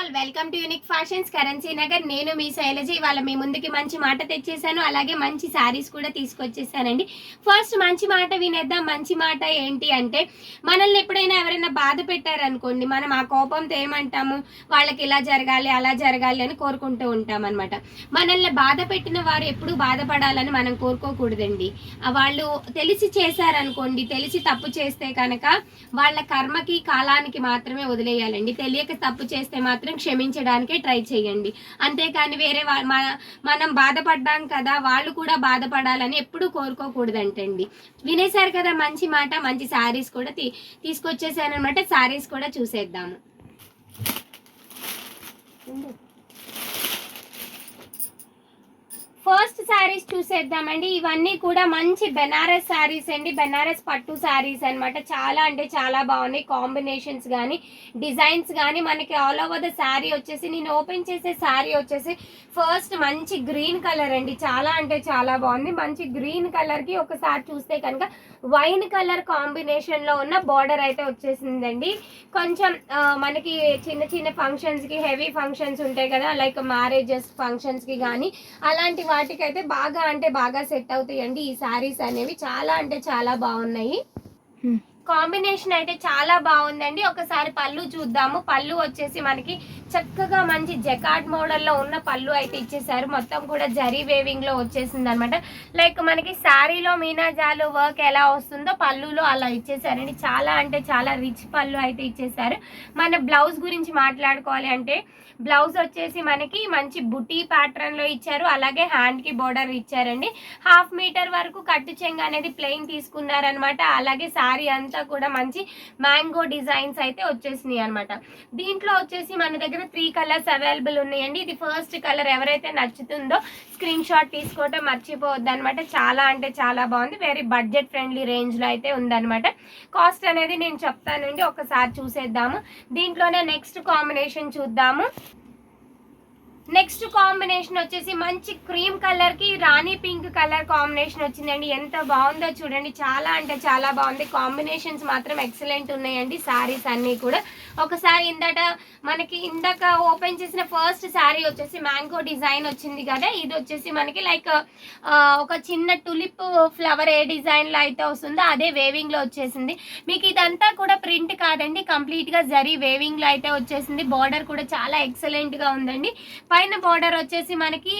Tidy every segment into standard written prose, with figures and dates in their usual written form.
All welcome to unique fashions Currency Nagar. నేను మీ శైలజ. ఇవాళ మీ ముందుకి మంచి మాట తెచ్చేసాను, అలాగే మంచి శారీస్ కూడా తీసుకొచ్చేసానండి. ఫస్ట్ మంచి మాట వినేద్దాం. మంచి మాట ఏంటి అంటే, మనల్ని ఎప్పుడైనా ఎవరైనా బాధ పెట్టారనుకోండి, మనం ఆ కోపంతో ఏమంటాము, వాళ్ళకి ఇలా జరగాలి అలా జరగాలి అని కోరుకుంటూ ఉంటాం అనమాట. మనల్ని బాధ పెట్టిన వారు ఎప్పుడు బాధపడాలని మనం కోరుకోకూడదండి. వాళ్ళు తెలిసి చేశారనుకోండి, తెలిసి తప్పు చేస్తే కనుక వాళ్ళ కర్మకి కాలానికి మాత్రమే వదిలేయాలండి. తెలియక తప్పు చేస్తే మాత్రం క్షమించడానికే ట్రై చేయండి. అంతేకాని వేరే మనం బాధపడ్డాం కదా, వాళ్ళు కూడా బాధపడాలని ఎప్పుడు కోరుకోకూడదంటండి. వినేశారు కదా మంచి మాట. మంచి శారీస్ కూడా తీసుకొచ్చేసాను అనమాట. శారీస్ కూడా చూసేద్దాము. ఫస్ట్ శారీస్ చూసేద్దామండి. ఇవన్నీ కూడా మంచి బెనారస్ శారీస్ అండి. బెనారస్ పట్టు శారీస్ అనమాట. చాలా అంటే చాలా బాగున్నాయి. కాంబినేషన్స్ కానీ డిజైన్స్ కానీ మనకి ఆల్ ఓవర్ ద శారీ వచ్చేసి, నేను ఓపెన్ చేసే శారీ వచ్చేసి ఫస్ట్ మంచి గ్రీన్ కలర్ అండి. చాలా అంటే చాలా బాగుంది. మంచి గ్రీన్ కలర్కి ఒకసారి చూస్తే కనుక వైన్ కలర్ కాంబినేషన్లో ఉన్న బార్డర్ అయితే వచ్చేసిందండి. కొంచెం మనకి చిన్న చిన్న ఫంక్షన్స్కి, హెవీ ఫంక్షన్స్ ఉంటాయి కదా, లైక్ మ్యారేజెస్ ఫంక్షన్స్కి కానీ అలాంటి వాటికి అయితే బాగా అంటే బాగా సెట్ అవుతాయండి ఈ శారీస్ అనేవి. చాలా అంటే చాలా బాగున్నాయి. కాంబినేషన్ అయితే చాలా బాగుందండి. ఒకసారి పళ్ళు చూద్దాము. పళ్ళు వచ్చేసి మనకి చక్కగా మంచి జకార్డ్ మోడల్లో ఉన్న పళ్ళు అయితే ఇచ్చేసారు. మొత్తం కూడా జరీ వేవింగ్ లో వచ్చేసింది అనమాట. లైక్ మనకి శారీలో మీనాజాలు వర్క్ ఎలా వస్తుందో పళ్ళులో అలా ఇచ్చేసారండి. చాలా అంటే చాలా రిచ్ పళ్ళు అయితే ఇచ్చేసారు. మన బ్లౌజ్ గురించి మాట్లాడుకోవాలి అంటే, బ్లౌజ్ వచ్చేసి మనకి మంచి బుటీ ప్యాటర్న్ లో ఇచ్చారు. అలాగే హ్యాండ్ కి బోర్డర్ ఇచ్చారండి. 1/2 మీటర్ వరకు కట్టు చెంగ అనేది ప్లెయిన్ తీసుకున్నారనమాట. అలాగే శారీ అంతా కూడా మంచి మ్యాంగో డిజైన్స్ అయితే వచ్చేసినాయి అనమాట. దీంట్లో వచ్చేసి మన దగ్గర 3 కలర్స్ అవైలబుల్ ఉన్నాయండి. ఇది ఫస్ట్ కలర్. ఎవరైతే నచ్చుతుందో స్క్రీన్ షాట్ తీసుకోవటం మర్చిపోవద్దు అనమాట. చాలా అంటే చాలా బాగుంది. వెరీ బడ్జెట్ ఫ్రెండ్లీ రేంజ్ లో అయితే ఉందన్నమాట. కాస్ట్ అనేది నేను చెప్తానండి, ఒకసారి చూసేద్దాము. దీంట్లోనే నెక్స్ట్ కాంబినేషన్ చూద్దాము. నెక్స్ట్ కాంబినేషన్ వచ్చేసి మంచి క్రీమ్ కలర్ కి రాణి పింక్ కలర్ కాంబినేషన్ వచ్చిందండి. ఎంత బాగుందో చూడండి. చాలా అంటే చాలా బాగుంది. కాంబినేషన్స్ మాత్రం ఎక్సలెంట్ ఉన్నాయండి శారీస్ అన్ని కూడా. ఒకసారి ఇందాక ఓపెన్ చేసిన ఫస్ట్ శారీ వచ్చేసి మ్యాంగో డిజైన్ వచ్చింది కదా, ఇది వచ్చేసి మనకి లైక్ ఒక చిన్న టులిప్ ఫ్లవర్ ఏ డిజైన్ లో అయితే వస్తుందో అదే వేవింగ్ లో వచ్చేసింది. మీకు ఇదంతా కూడా ప్రింట్ కాదండి, కంప్లీట్ గా జరీ వేవింగ్ లో అయితే వచ్చేసింది. బార్డర్ కూడా చాలా ఎక్సలెంట్ గా ఉందండి. పైన బార్డర్ వచ్చేసి మనకి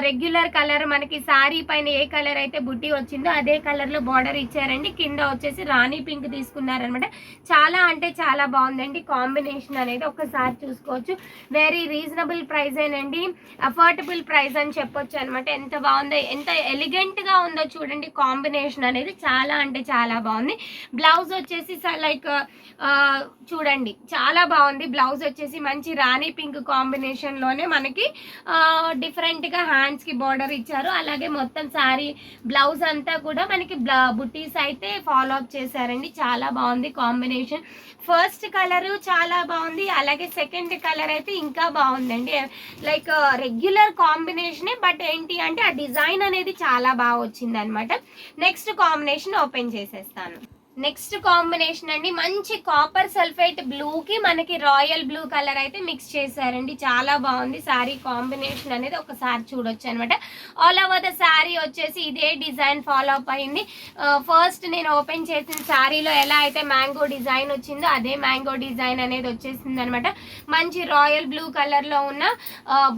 రెగ్యులర్ కలర్, మనకి శారీ పైన ఏ కలర్ అయితే బుట్టి వచ్చిందో అదే కలర్ లో బార్డర్ ఇచ్చారండి. కింద వచ్చేసి రాణి పింక్ తీసుకున్నారనమాట. చాలా అంటే చాలా బాగుందండి కాంబినేషన్ అనేది. ఒకసారి చూసుకోవచ్చు. వెరీ రీజనబుల్ ప్రైస్ ఏనండి, అఫోర్డబుల్ ప్రైస్ అని చెప్పొచ్చు అనమాట. ఎంత బాగుందో, ఎంత ఎలిగెంట్ గా ఉందో చూడండి. కాంబినేషన్ అనేది చాలా అంటే చాలా బాగుంది. బ్లౌజ్ వచ్చేసి లైక్ చూడండి, చాలా బాగుంది. బ్లౌజ్ వచ్చేసి మంచి రాణి పింక్ కాంబినేషన్ లోనే మనకి డిఫరెంట్ గా హ్యాండ్స్ కి బోర్డర్ ఇచ్చారు. అలాగే మొత్తం శారీ బ్లౌజ్ అంతా కూడా మనకి బుటీస్ అయితే ఫాలో అప్ చేశారండి. చాలా బాగుంది కాంబినేషన్. ఫస్ట్ కలర్ చాలా బాగుంది, అలాగే సెకండ్ కలర్ అయితే ఇంకా బాగుందండి. లైక్ రెగ్యులర్ కాంబినేషనే, బట్ ఏంటి అంటే ఆ డిజైన్ అనేది చాలా బాగా వచ్చింది అనమాట. నెక్స్ట్ కాంబినేషన్ ఓపెన్ చేసేస్తాను. నెక్స్ట్ కాంబినేషన్ అండి, మంచి కాపర్ సల్ఫేట్ బ్లూ కి మనకి రాయల్ బ్లూ కలర్ అయితే మిక్స్ చేశారండి. చాలా బాగుంది శారీ కాంబినేషన్ అనేది. ఒకసారి చూడొచ్చు అనమాట. ఆల్ ఓవర్ ద శారీ వచ్చేసి ఇదే డిజైన్ ఫాలో అప్ అయింది. ఫస్ట్ నేను ఓపెన్ చేసిన శారీలో ఎలా అయితే మ్యాంగో డిజైన్ వచ్చిందో అదే మ్యాంగో డిజైన్ అనేది వచ్చేసింది అనమాట. మంచి రాయల్ బ్లూ కలర్ లో ఉన్న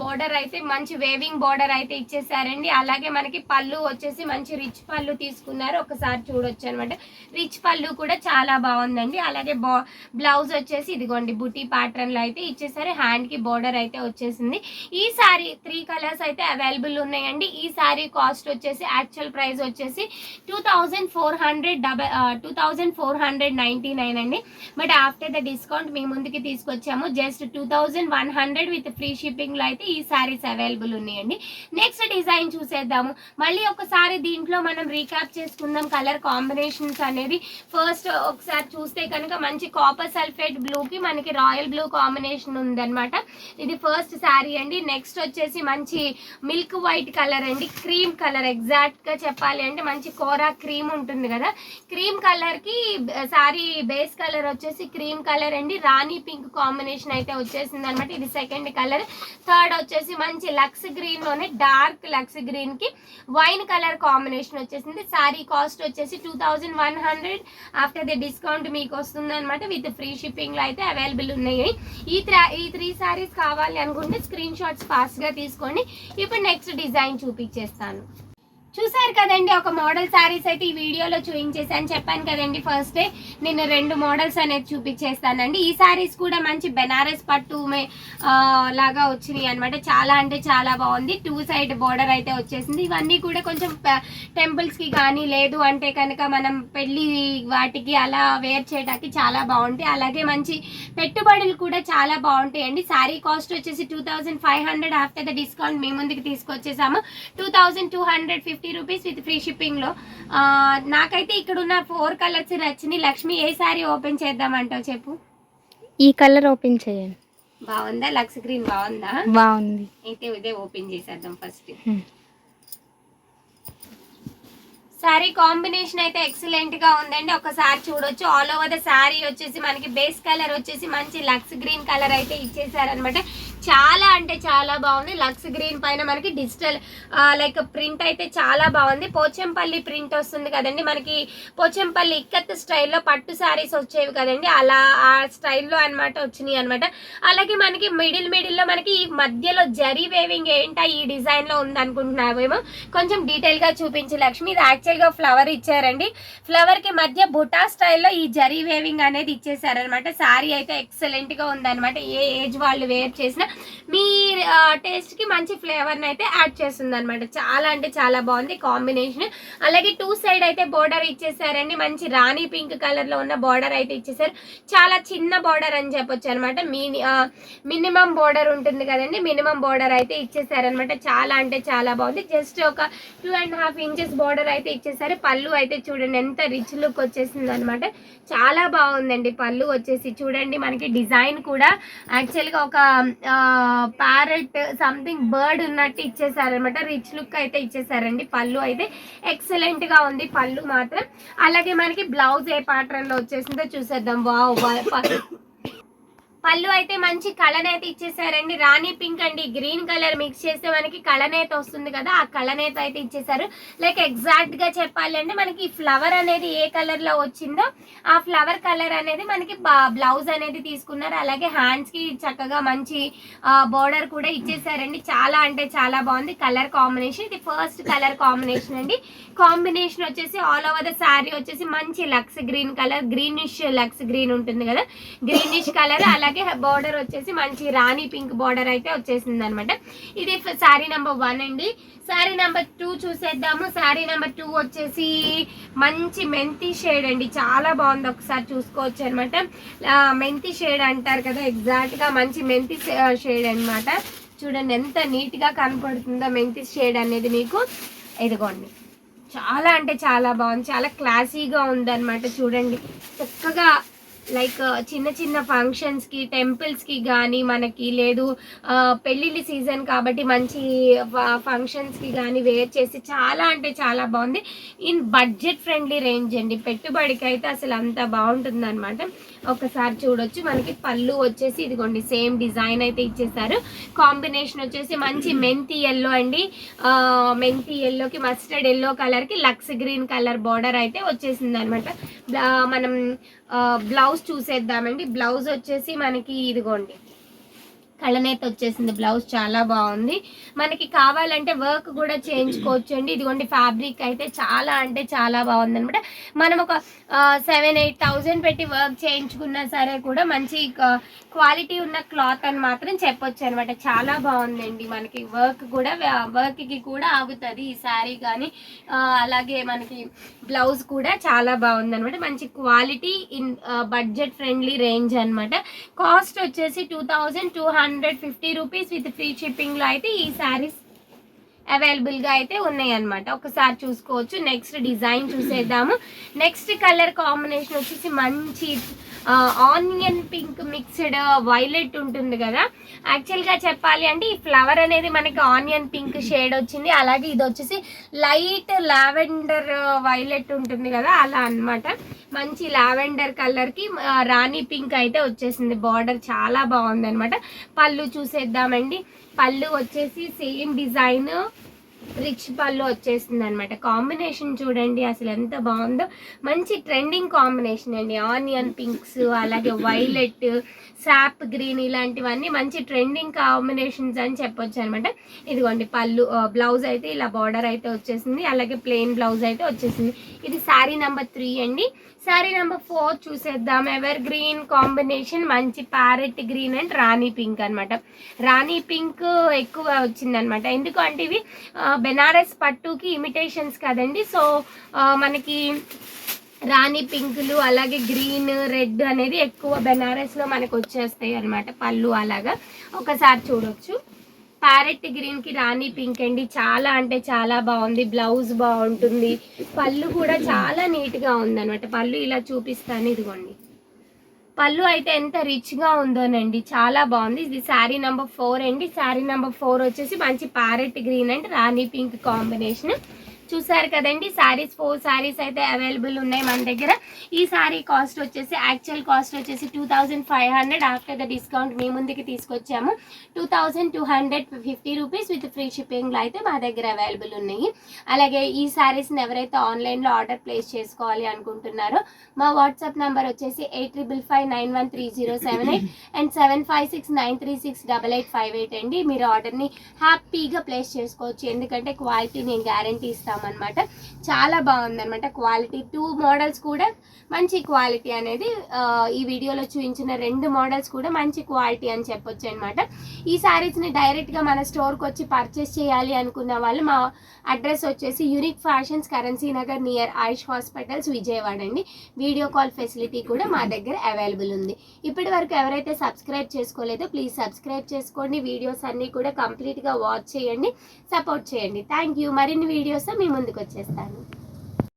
బోర్డర్ అయితే మంచి వేవింగ్ బోర్డర్ అయితే ఇచ్చేసారండి. అలాగే మనకి పళ్ళు వచ్చేసి మంచి రిచ్ పళ్ళు తీసుకున్నారు. ఒకసారి చూడొచ్చు అనమాట. రిచ్ పళ్ళు కూడా చాలా బాగుందండి. అలాగే బ్లౌజ్ వచ్చేసి ఇదిగోండి బుటీ ప్యాటర్న్ లో అయితే ఇచ్చేసారు. హ్యాండ్ కి బోర్డర్ అయితే వచ్చేసింది. ఈ సారీ 3 కలర్స్ అయితే అవైలబుల్ ఉన్నాయండి. ఈ సారీ కాస్ట్ వచ్చేసి యాక్చువల్ ప్రైస్ వచ్చేసి 2499 అండి. బట్ ఆఫ్టర్ ద డిస్కౌంట్ మీ ముందుకి తీసుకొచ్చాము. జస్ట్ 2100 విత్ ఫ్రీ షిప్పింగ్ లో అయితే ఈ సారీస్ అవైలబుల్ ఉన్నాయండి. నెక్స్ట్ డిజైన్ చూసేద్దాము. మళ్ళీ ఒకసారి దీంట్లో మనం రీక్యాప్ చేసుకుందాం కలర్ కాంబినేషన్స్ అనేది. ఫస్ట్ ఒకసారి చూస్తే కనుక మంచి కాపర్ సల్ఫేట్ బ్లూకి మనకి రాయల్ బ్లూ కాంబినేషన్ ఉందన్నమాట. ఇది ఫస్ట్ శారీ అండి. నెక్స్ట్ వచ్చేసి మంచి మిల్క్ వైట్ కలర్ అండి, క్రీమ్ కలర్, ఎగ్జాక్ట్గా చెప్పాలి అంటే మంచి కోరా క్రీమ్ ఉంటుంది కదా, క్రీమ్ కలర్కి శారీ బేస్ కలర్ వచ్చేసి క్రీమ్ కలర్ అండి. రాణి పింక్ కాంబినేషన్ అయితే వచ్చేసింది అనమాట. ఇది సెకండ్ కలర్. థర్డ్ వచ్చేసి మంచి లక్స్ గ్రీన్లోనే డార్క్ లక్స్ గ్రీన్కి వైన్ కలర్ కాంబినేషన్ వచ్చేసింది. శారీ కాస్ట్ వచ్చేసి 2100 ఆఫ్టర్ ది డిస్కౌంట్ మీకు వస్తుంది అనమాట. విత్ ఫ్రీ షిప్పింగ్లో అయితే అవైలబుల్ ఉన్నాయి. ఈ త్రీ శారీస్ కావాలి అనుకుంటే స్క్రీన్ షాట్స్ ఫాస్ట్గా తీసుకోండి. ఇప్పుడు నెక్స్ట్ డిజైన్ చూపించేస్తాను. చూసారు కదండి, ఒక మోడల్ శారీస్ అయితే ఈ వీడియోలో చూపించేసాను. చెప్పాను కదండి ఫస్టే నేను 2 మోడల్స్ అనేది చూపించేస్తానండి. ఈ శారీస్ కూడా మంచి బెనారస్ పట్టు లాగా వచ్చినాయి అనమాట. చాలా అంటే చాలా బాగుంది. 2 సైడ్ బోర్డర్ అయితే వచ్చేసింది. ఇవన్నీ కూడా కొంచెం టెంపుల్స్కి కానీ లేదు అంటే కనుక మనం పెళ్ళి వాటికి అలా వేర్ చేయడానికి చాలా బాగుంటాయి. అలాగే మంచి పెట్టుబడులు కూడా చాలా బాగుంటాయండి. శారీ కాస్ట్ వచ్చేసి 2500 ఆఫ్టర్ ద డిస్కౌంట్ మీ ముందుకు తీసుకొచ్చేసాము. 2250 రూపీస్ విత్ ఫ్రీ షిప్పింగ్లో. నాకైతే ఇక్కడ ఉన్న 4 కలర్స్ నచ్చినాయి. లక్ష్మి ఏ శారీ ఓపెన్ చేద్దామంటావు చెప్పు? ఈ కలర్ ఓపెన్ చేయండి. బాగుందా? లక్స్ గ్రీన్ బాగుందా? బాగుంది. అయితే ఇదే ఓపెన్ చేసేద్దాం ఫస్ట్. శారీ కాంబినేషన్ అయితే ఎక్సలెంట్ గా ఉందండి. ఒకసారి చూడొచ్చు. ఆల్ ఓవర్ ద శారీ వచ్చేసి మనకి బేస్ కలర్ వచ్చేసి మంచి లక్స్ గ్రీన్ కలర్ అయితే ఇచ్చేసారనమాట. చాలా అంటే చాలా బాగుంది. లక్స్ గ్రీన్ పైన మనకి డిజిటల్ లైక్ ప్రింట్ అయితే చాలా బాగుంది. పోచంపల్లి ప్రింట్ వస్తుంది కదండి, మనకి పోచంపల్లి ఇక్కత్ స్టైల్లో పట్టు శారీస్ వచ్చేవి కదండి, అలా ఆ స్టైల్లో అనమాట వచ్చినాయి అనమాట. అలాగే మనకి మిడిల్లో మనకి ఈ మధ్యలో జరీ వేవింగ్ ఏంటా ఈ డిజైన్ లో ఉంది అనుకుంటున్నావేమో, కొంచెం డీటెయిల్ గా చూపించి లక్ష్మి. ఇది యాక్చువల్ గా ఫ్లవర్ ఇచ్చారండి. ఫ్లవర్ కి మధ్య బుటా స్టైల్లో ఈ జరీ వేవింగ్ అనేది ఇచ్చేసారనమాట. శారీ అయితే ఎక్సలెంట్ గా ఉందన్నమాట. ఏ ఏజ్ వాళ్ళు వేర్ చేసినా మీ టేస్ట్ కి మంచి ఫ్లేవర్ అయితే యాడ్ చేస్తుంది అనమాట. చాలా అంటే చాలా బాగుంది కాంబినేషన్. అలాగే 2 సైడ్ అయితే బోర్డర్ ఇచ్చేసారండి. మంచి రాణి పింక్ కలర్ లో ఉన్న బోర్డర్ అయితే ఇచ్చేసారు. చాలా చిన్న బోర్డర్ అని చెప్పొచ్చు అనమాట. మినిమం బోర్డర్ ఉంటుంది కదండి, మినిమం బోర్డర్ అయితే ఇచ్చేసారనమాట. చాలా అంటే చాలా బాగుంది. జస్ట్ ఒక 2.5 ఇంచెస్ బోర్డర్ అయితే ఇచ్చేసారు. పళ్ళు అయితే చూడండి ఎంత రిచ్ లుక్ వచ్చేసింది అనమాట. చాలా బాగుందండి. పళ్ళు వచ్చేసి చూడండి, మనకి డిజైన్ కూడా యాక్చువల్గా ఒక ప్యారెట్ సంథింగ్ బర్డ్ ఉన్నట్టు ఇచ్చేసారనమాట. రిచ్ లుక్ అయితే ఇచ్చేసారండి. పళ్ళు అయితే ఎక్సలెంట్ గా ఉంది పళ్ళు మాత్రం. అలాగే మనకి బ్లౌజ్ ఏ ప్యాటర్న్ లో వచ్చేసిందో చూసేద్దాం. వావ్, పళ్ళు అయితే మంచి కళనేత ఇచ్చేసారండి. రాణి పింక్ అండి గ్రీన్ కలర్ మిక్స్ చేస్తే మనకి కళనేత వస్తుంది కదా, ఆ కళనేత అయితే ఇచ్చేసారు. లైక్ ఎగ్జాక్ట్ గా చెప్పాలి అంటే మనకి ఫ్లవర్ అనేది ఏ కలర్ లో వచ్చిందో ఆ ఫ్లవర్ కలర్ అనేది మనకి బ్లౌజ్ అనేది తీసుకున్నారు. అలాగే హ్యాండ్స్ కి చక్కగా మంచి బోర్డర్ కూడా ఇచ్చేసారండి. చాలా అంటే చాలా బాగుంది కలర్ కాంబినేషన్. ఇది ఫస్ట్ కలర్ కాంబినేషన్ అండి. కాంబినేషన్ వచ్చేసి ఆల్ ఓవర్ ద శారీ వచ్చేసి మంచి లక్స్ గ్రీన్ కలర్, గ్రీనిష్ లక్స్ గ్రీన్ ఉంటుంది కదా, గ్రీనిష్ కలర్. అలాగే బోర్డర్ వచ్చేసి మంచి రాణి పింక్ బోర్డర్ అయితే వచ్చేసింది అనమాట. ఇది శారీ నెంబర్ 1 అండి. శారీ నెంబర్ 2 చూసేద్దాము. శారీ నెంబర్ 2 వచ్చేసి మంచి మెంతి షేడ్ అండి. చాలా బాగుంది, ఒకసారి చూసుకోవచ్చు అనమాట. మెంతి షేడ్ అంటారు కదా, ఎగ్జాక్ట్ గా మంచి మెంతి షేడ్ అనమాట. చూడండి ఎంత నీట్ గా కనపడుతుందో మెంతి షేడ్ అనేది మీకు. ఇదిగోండి, చాలా అంటే చాలా బాగుంది. చాలా క్లాసీగా ఉందన్నమాట. చూడండి చక్కగా లైక్ చిన్న చిన్న ఫంక్షన్స్కి టెంపుల్స్కి కానీ మనకి లేదు పెళ్ళిళ్ళ సీజన్ కాబట్టి మంచి ఫంక్షన్స్కి కానీ వేర్ చేసి చాలా అంటే చాలా బాగుంది. ఇన్ బడ్జెట్ ఫ్రెండ్లీ రేంజ్ అండి. పెట్టుబడికి అయితే అసలు అంత బాగుంటుంది అనమాట. ఒకసారి చూడొచ్చు. మనకి పళ్ళు వచ్చేసి ఇదిగోండి సేమ్ డిజైన్ అయితే ఇచ్చేసారు. కాంబినేషన్ వచ్చేసి మంచి మెంతి ఎల్లో అండి. మెంతి ఎల్లోకి మస్టర్డ్ ఎల్లో కలర్కి లక్స్ గ్రీన్ కలర్ బార్డర్ అయితే వచ్చేసింది అనమాట. మనం బ్లౌజ్ చూసేద్దామండి. బ్లౌజ్ వచ్చేసి మనకి ఇదిగోండి కళ్ళనేత వచ్చేసింది. బ్లౌజ్ చాలా బాగుంది. మనకి కావాలంటే వర్క్ కూడా చేయించుకోవచ్చు అండి. ఇదిగోండి ఫ్యాబ్రిక్ అయితే చాలా అంటే చాలా బాగుంది అనమాట. మనం ఒక 7-8,000 పెట్టి వర్క్ చేయించుకున్నా సరే కూడా మంచి క్వాలిటీ ఉన్న క్లాత్ అని మాత్రం చెప్పొచ్చు అనమాట. చాలా బాగుందండి. మనకి వర్క్కి కూడా ఆగుతుంది ఈ శారీ కానీ. అలాగే మనకి బ్లౌజ్ కూడా చాలా బాగుంది అనమాట. మంచి quality in budget friendly range అనమాట. కాస్ట్ వచ్చేసి 2250 రూపీస్ విత్ ఫ్రీ షిప్పింగ్లో అయితే ఈ శారీస్ అవైలబుల్గా అయితే ఉన్నాయి అన్నమాట. ఒకసారి చూసుకోవచ్చు. నెక్స్ట్ డిజైన్ చూసేద్దాము. నెక్స్ట్ కలర్ కాంబినేషన్ వచ్చేసి మంచి ఆనియన్ పింక్ మిక్స్డ్ వైలెట్ ఉంటుంది కదా. యాక్చువల్గా చెప్పాలి అంటే ఈ ఫ్లవర్ అనేది మనకి ఆనియన్ పింక్ షేడ్ వచ్చింది. అలాగే ఇది వచ్చేసి లైట్ లావెండర్ వైలెట్ ఉంటుంది కదా, అలా అన్నమాట. మంచి లావెండర్ కలర్కి రాణి పింక్ అయితే వచ్చేసింది. బార్డర్ చాలా బాగుంది అనమాట. పళ్ళు చూసేద్దామండి. పళ్ళు వచ్చేసి సేమ్ డిజైన్ రిచ్ పళ్ళు వచ్చేసింది అనమాట. కాంబినేషన్ చూడండి అసలు ఎంత బాగుందో. మంచి ట్రెండింగ్ కాంబినేషన్ అండి. ఆనియన్ పింక్స్, అలాగే వైలెట్, సాప్ గ్రీన్, ఇలాంటివన్నీ మంచి ట్రెండింగ్ కాంబినేషన్స్ అని చెప్పొచ్చు అనమాట. ఇదిగోండి పళ్ళు. బ్లౌజ్ అయితే ఇలా బార్డర్ అయితే వచ్చేసింది. అలాగే ప్లెయిన్ బ్లౌజ్ అయితే వచ్చేసింది. ఇది శారీ నెంబర్ 3 అండి. శారీ నెంబర్ 4 చూసేద్దాం. ఎవర్ గ్రీన్ కాంబినేషన్, మంచి parrot green and Rani pink అనమాట. రాణి పింక్ ఎక్కువ వచ్చిందనమాట. ఎందుకంటే ఇవి బెనారస్ పట్టుకి ఇమిటేషన్స్ కదండి. సో మనకి రాణి పింకులు, అలాగే గ్రీన్, రెడ్ అనేది ఎక్కువ బెనారస్లో మనకు వచ్చేస్తాయి అనమాట. పళ్ళు అలాగా ఒకసారి చూడొచ్చు. ప్యారెట్ గ్రీన్కి రాణి పింక్ అండి. చాలా అంటే చాలా బాగుంది. బ్లౌజ్ బాగుంటుంది. పళ్ళు కూడా చాలా నీట్గా ఉందన్నమాట. పళ్ళు ఇలా చూపిస్తాను, ఇదిగోండి. పళ్ళు అయితే ఎంత రిచ్గా ఉందోనండి, చాలా బాగుంది. ఇది శారీ నెంబర్ 4 అండి. శారీ నెంబర్ 4 వచ్చేసి మంచి parrot green and Rani pink combination. చూసారు కదండి. 4 శారీస్ అయితే అవైలబుల్ ఉన్నాయి మన దగ్గర. ఈ శారీ కాస్ట్ వచ్చేసి యాక్చువల్ కాస్ట్ వచ్చేసి 2500. ఆఫ్టర్ ద డిస్కౌంట్ మీ ముందుకి తీసుకొచ్చాము 2250 రూపీస్ విత్ ఫ్రీ షిప్పింగ్లో అయితే మా దగ్గర అవైలబుల్ ఉన్నాయి. అలాగే ఈ శారీస్ని ఎవరైతే ఆన్లైన్లో ఆర్డర్ ప్లేస్ చేసుకోవాలి అనుకుంటున్నారో మా వాట్సాప్ నెంబర్ వచ్చేసి 8555913078 అండ్ 7569368858 అండి. మీరు ఆర్డర్ని హ్యాపీగా ప్లేస్ చేసుకోవచ్చు. ఎందుకంటే క్వాలిటీ నేను గ్యారంటీ ఇస్తామన్నమాట. చాలా బాగుందన్నమాట క్వాలిటీ. 2 మోడల్స్ కూడా మంచి క్వాలిటీ అనేది ఈ వీడియోలో చూపించిన 2 మోడల్స్ కూడా మంచి క్వాలిటీ అని చెప్పొచ్చు అనమాట. ఈ శారీస్ని డైరెక్ట్గా మన స్టోర్కి వచ్చి పర్చేస్ చేయాలి అనుకున్న వాళ్ళు మా అడ్రస్ వచ్చేసి unique fashions, Currency Nagar near Ayush hospitals, Vijayawada అండి. వీడియో కాల్ ఫెసిలిటీ కూడా మా దగ్గర అవైలబుల్ ఉంది. ఇప్పటి వరకు ఎవరైతే సబ్స్క్రైబ్ చేసుకోలేదో ప్లీజ్ సబ్స్క్రైబ్ చేసుకోండి. వీడియోస్ అన్నీ కూడా కంప్లీట్గా వాచ్ చేయండి, సపోర్ట్ చేయండి. Thank you. మరిన్ని వీడియోస్ మీ ముందుకు వచ్చేస్తాను.